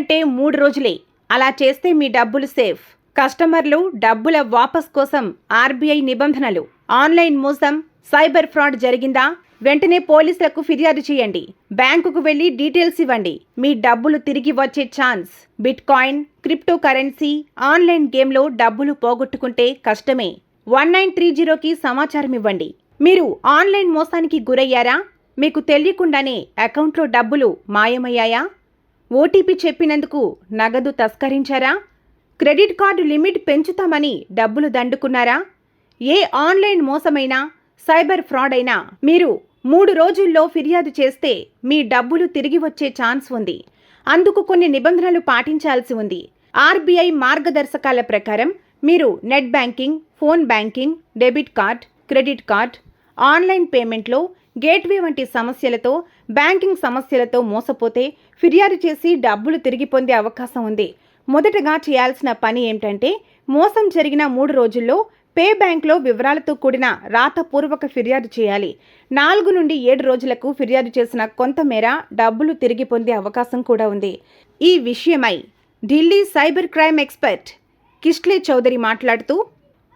అంటే 3 రోజులే. అలా చేస్తే మీ డబ్బులు సేఫ్. కస్టమర్లు డబ్బుల వాపస్ కోసం ఆర్బీఐ నిబంధనలు. ఆన్లైన్ మోసం, సైబర్ ఫ్రాడ్ జరిగిందా? వెంటనే పోలీసులకు ఫిర్యాదు చేయండి. బ్యాంకుకు వెళ్లి డీటెయిల్స్ ఇవ్వండి. మీ డబ్బులు తిరిగి వచ్చే chance. Bit coin, crypto currency, online గేమ్లో డబ్బులు పోగొట్టుకుంటే కష్టమే. 1930కి సమాచారం ఇవ్వండి. మీరు ఆన్లైన్ మోసానికి గురయ్యారా? మీకు తెలియకుండానే అకౌంట్లో డబ్బులు మాయమయ్యాయా? ఓటీపీ చెప్పినందుకు నగదు తస్కరించారా? క్రెడిట్ కార్డు లిమిట్ పెంచుతామని డబ్బులు దండుకున్నారా? ఏ ఆన్లైన్ మోసమైనా, సైబర్ ఫ్రాడ్ అయినా మీరు 3 రోజుల్లో ఫిర్యాదు చేస్తే మీ డబ్బులు తిరిగి వచ్చే ఛాన్స్ ఉంది. అందుకు కొన్ని నిబంధనలు పాటించాల్సి ఉంది. ఆర్బీఐ మార్గదర్శకాల ప్రకారం మీరు net banking, phone banking, debit card, credit card, online పేమెంట్లో, గేట్వే వంటి సమస్యలతో, బ్యాంకింగ్ సమస్యలతో మోసపోతే ఫిర్యాదు చేసి డబ్బులు తిరిగి పొందే అవకాశం ఉంది. మొదటగా చేయాల్సిన పని ఏమిటంటే, మోసం జరిగిన 3 రోజుల్లో పే బ్యాంక్లో వివరాలతో కూడిన రాతపూర్వక ఫిర్యాదు చేయాలి. 4 నుండి 7 రోజులకు ఫిర్యాదు చేసిన కొంతమేర డబ్బులు తిరిగి పొందే అవకాశం కూడా ఉంది. ఈ విషయమై Delhi cyber crime expert Kishlay Chaudhary మాట్లాడుతూ,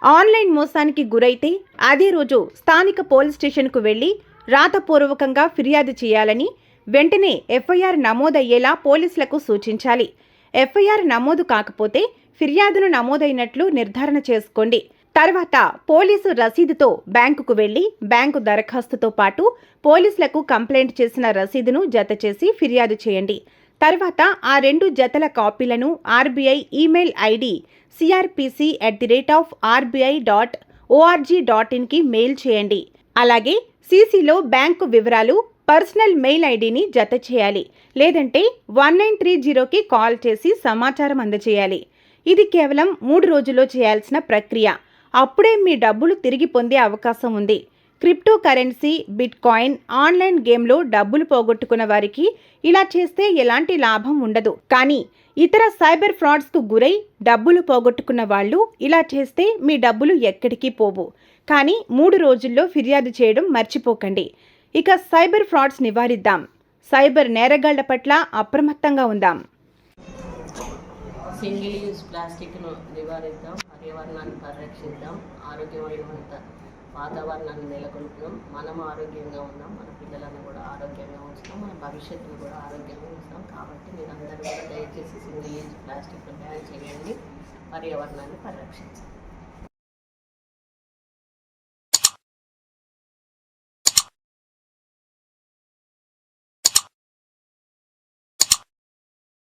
ఆన్లైన్ మోసానికి గురైతే అదే రోజు స్థానిక పోలీస్ స్టేషన్కు వెళ్లి రాతపూర్వకంగా ఫిర్యాదు చేయాలని, వెంటనే ఎఫ్ఐఆర్ నమోదయ్యేలా పోలీసులకు సూచించాలి. ఎఫ్ఐఆర్ నమోదు కాకపోతే ఫిర్యాదును నమోదైనట్లు నిర్ధారణ చేసుకోండి. తర్వాత పోలీసు రసీదుతో బ్యాంకుకు వెళ్లి బ్యాంకు దరఖాస్తుతో పాటు పోలీసులకు కంప్లైంట్ చేసిన రసీదును జతచేసి ఫిర్యాదు చేయండి. తర్వాత ఆ 2 జతల కాపీలను ఆర్బీఐ ఈమెయిల్ ఐడి crpc@rbi.org.inకి మెయిల్ చేయండి. అలాగే సీసీలో బ్యాంకు వివరాలు, పర్సనల్ మెయిల్ ఐడిని జత చేయాలి. లేదంటే 1930కి కాల్ చేసి సమాచారం అందజేయాలి. ఇది కేవలం 3 రోజుల్లో చేయాల్సిన ప్రక్రియ. అప్పుడే మీ డబ్బులు తిరిగి పొందే అవకాశం ఉంది. Crypto currency, bit coin, online గేమ్లో డబ్బులు పోగొట్టుకున్న వారికి ఇలా చేస్తే ఎలాంటి లాభం ఉండదు. కానీ ఇతర సైబర్ ఫ్రాడ్స్కు గురై డబ్బులు పోగొట్టుకున్న వాళ్ళు ఇలా చేస్తే మీ డబ్బులు ఎక్కడికి పోవు. కానీ 3 రోజుల్లో ఫిర్యాదు చేయడం మర్చిపోకండి. ఇక సైబర్ ఫ్రాడ్స్ నివారిద్దాం. సైబర్ నేరగాళ్ల పట్ల అప్రమత్తంగా ఉందాం. సింగిల్ యూజ్ ప్లాస్టిక్ను నివారిద్దాం, పర్యావరణాన్ని పరిరక్షిద్దాం, ఆరోగ్యమైన వాతావరణాన్ని నెలకొల్పుదాం. మనం ఆరోగ్యంగా ఉన్నాం, మన పిల్లలను కూడా ఆరోగ్యంగా ఉంచుతాం, మన భవిష్యత్తును కూడా ఆరోగ్యంగా ఉంచుతాం. కాబట్టి మీరందరూ కూడా దయచేసి సింగిల్ యూజ్ ప్లాస్టిక్ను బ్యాన్ చేయండి, పర్యావరణాన్ని పరిరక్షించండి.